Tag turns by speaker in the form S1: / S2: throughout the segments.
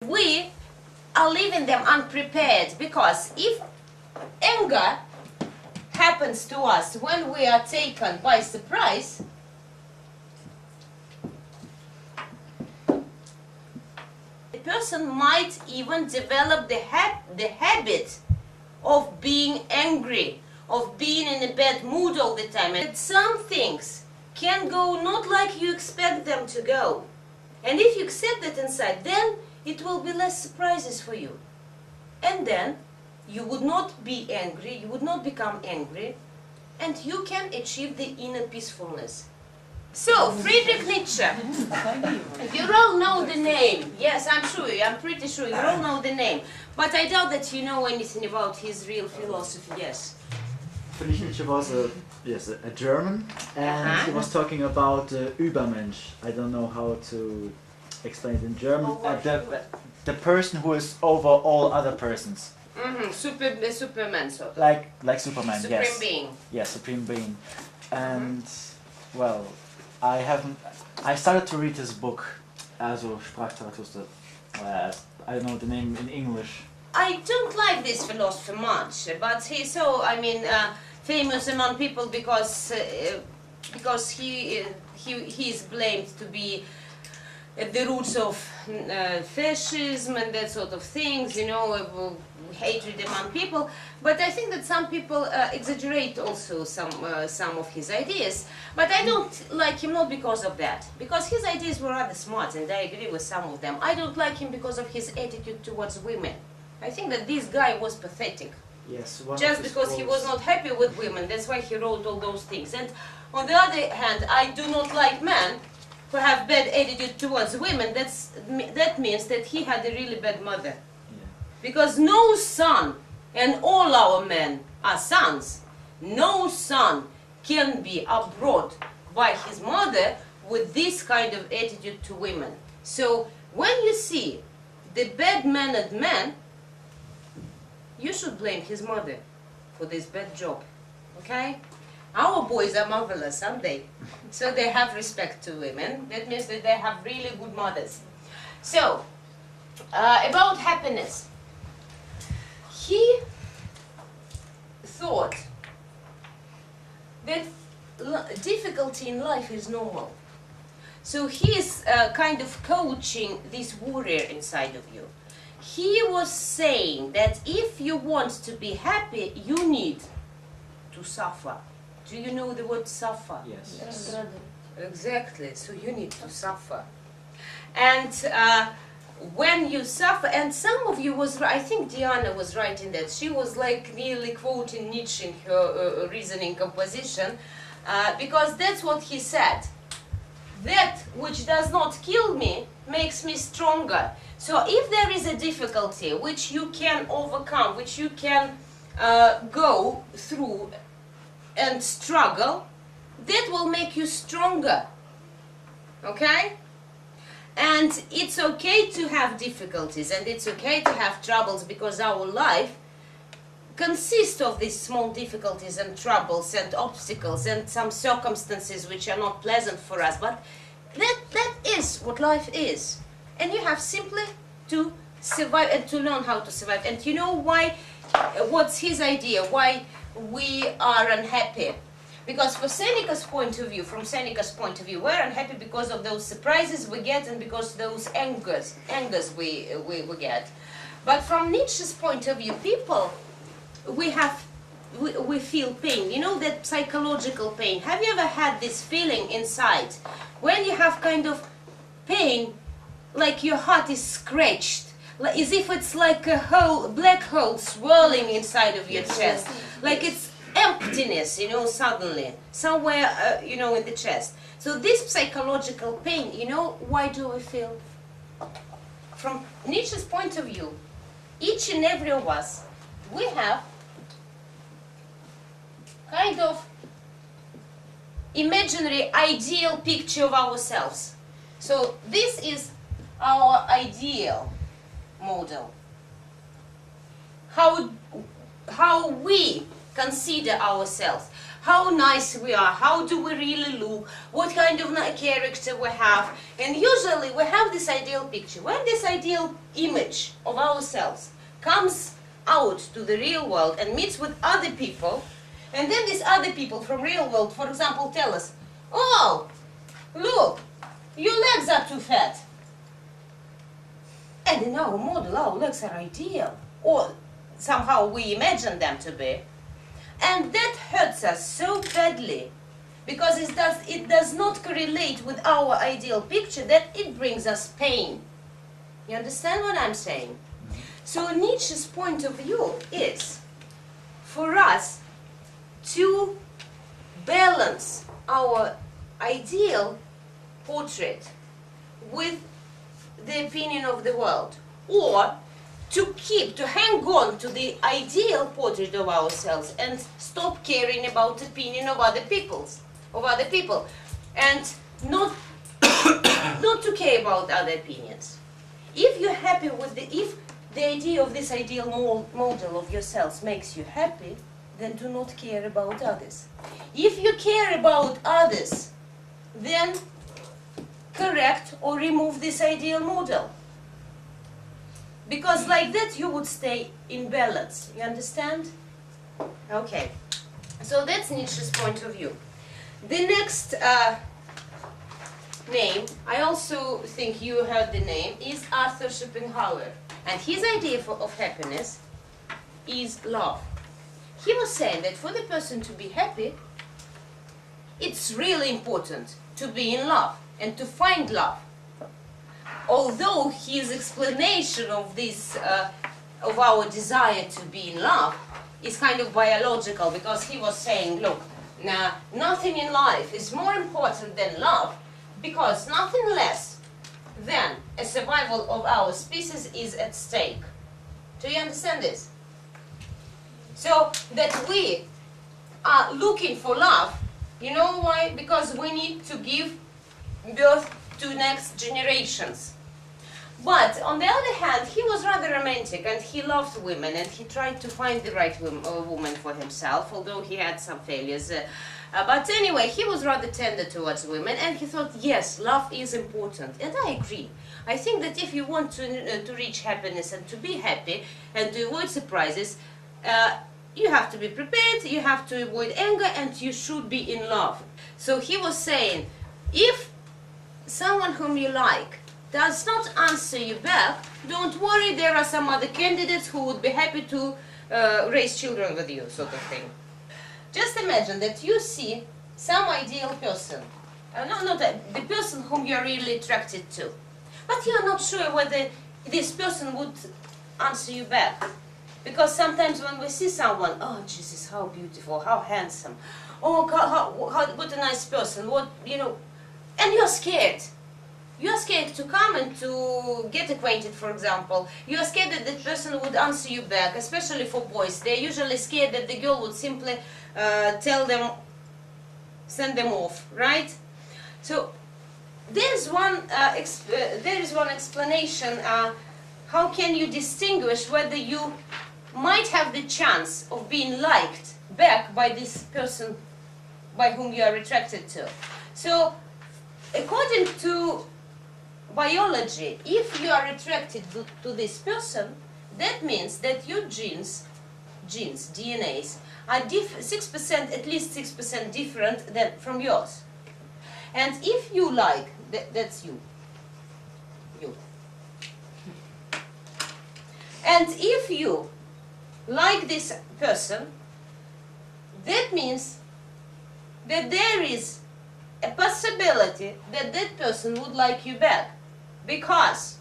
S1: we are leaving them unprepared, because if anger happens to us when we are taken by surprise, the person might even develop the habit of being angry, of being in a bad mood all the time. And some things can go not like you expect them to go. And if you accept that inside, then it will be less surprises for you. And then you would not be angry, you would not become angry, and you can achieve the inner peacefulness. So, Friedrich Nietzsche, you all know the name. Yes, I'm pretty sure you all know the name. But I doubt that you know anything about his real philosophy, yes.
S2: Friedrich Nietzsche was a German, and he was talking about Übermensch. I don't know how to explain it in German. The person who is over all other persons.
S1: Superman, so.
S2: Like Superman,
S1: Supreme
S2: yes.
S1: being.
S2: Yes, Supreme Being. And, well, I started to read his book, also Sprachzarathustra. I don't know the name in English.
S1: I don't like this philosopher much, but he's so, famous among people because he is blamed to be at the roots of fascism and that sort of things, hatred among people. But I think that some people exaggerate also some of his ideas. But I don't like him not because of that, because his ideas were rather smart, and I agree with some of them. I don't like him because of his attitude towards women. I think that this guy was pathetic.
S2: Yes,
S1: just because he was not happy with women, that's why he wrote all those things. And on the other hand, I do not like men who have bad attitude towards women. That means that he had a really bad mother.
S2: Yeah.
S1: Because no son, and all our men are sons, no son can be abroad by his mother with this kind of attitude to women. So when you see the bad-mannered man, you should blame his mother for this bad job, okay? Our boys are marvelous, aren't they? So they have respect to women. That means that they have really good mothers. So, about happiness. He thought that difficulty in life is normal. So he is kind of coaching this warrior inside of you. He was saying that if you want to be happy, you need to suffer. Do you know the word suffer?
S2: Yes.
S1: Yes. Exactly. So you need to suffer. And when you suffer, and some of you was, I think Diana was right in that. She was like nearly quoting Nietzsche in her reasoning composition, because that's what he said. That which does not kill me makes me stronger. So if there is a difficulty which you can overcome, which you can go through and struggle, that will make you stronger. Okay? And it's okay to have difficulties, and it's okay to have troubles, because our life consists of these small difficulties and troubles and obstacles and some circumstances which are not pleasant for us. But that is what life is. And you have simply to survive and to learn how to survive. And you know why? What's his idea? Why we are unhappy? Because from Seneca's point of view, we're unhappy because of those surprises we get and because those angers we get. But from Nietzsche's point of view, people, we feel pain. You know, that psychological pain. Have you ever had this feeling inside when you have kind of pain, like your heart is scratched, as if it's like a black hole swirling inside of your chest, like it's emptiness, you know, suddenly, somewhere, you know, in the chest. So this psychological pain, you know, why do we feel? From Nietzsche's point of view, each and every of us, we have kind of imaginary, ideal picture of ourselves. So this is our ideal model. How we consider ourselves. How nice we are, how do we really look, what kind of character we have. And usually we have this ideal picture. When this ideal image of ourselves comes out to the real world and meets with other people, and then these other people from real world, for example, tell us, oh, look, your legs are too fat. And in our model, our legs are ideal, or somehow we imagine them to be. And that hurts us so badly, because it does not correlate with our ideal picture, that it brings us pain. You understand what I'm saying? So Nietzsche's point of view is for us to balance our ideal portrait with the opinion of the world, or to hang on to the ideal portrait of ourselves and stop caring about the opinion of other people, and not not to care about other opinions. If you're happy with if the idea of this ideal model of yourselves makes you happy, then do not care about others. If you care about others, then correct or remove this ideal model. Because like that you would stay in balance. You understand? Okay. So that's Nietzsche's point of view. The next name, I also think you heard the name, is Arthur Schopenhauer. And his idea of happiness is love. He was saying that for the person to be happy, it's really important to be in love and to find love. Although his explanation of this, of our desire to be in love, is kind of biological, because he was saying, look, nothing in life is more important than love, because nothing less than a survival of our species is at stake. Do you understand this? So that we are looking for love, you know why? Because we need to give birth to next generations. But on the other hand, he was rather romantic, and he loved women, and he tried to find the right woman for himself, although he had some failures. But anyway, he was rather tender towards women, and he thought, yes, love is important. And I agree. I think that if you want to reach happiness and to be happy and to avoid surprises, you have to be prepared, you have to avoid anger, and you should be in love. So he was saying, if someone whom you like does not answer you back, don't worry, there are some other candidates who would be happy to raise children with you, sort of thing. Just imagine that you see some ideal person, not the person whom you're really attracted to, but you're not sure whether this person would answer you back. Because sometimes when we see someone, oh Jesus, how beautiful, how handsome, oh God, what a nice person, what, you know, and you're scared. You're scared to come and to get acquainted, for example. You're scared that the person would answer you back, especially for boys. They're usually scared that the girl would simply send them off, right? So there is one explanation. How can you distinguish whether you might have the chance of being liked back by this person by whom you are attracted to? So, according to biology, if you are attracted to this person, that means that your genes, DNAs, are 6%, at least 6% different than from yours. And if you like, that's you. And if you like this person, that means that there is a possibility that that person would like you back. Because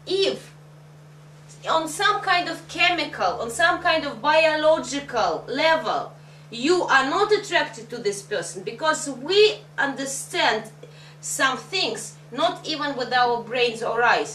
S1: if on some kind of chemical, on some kind of biological level, you are not attracted to this person, because we understand some things not even with our brains or eyes.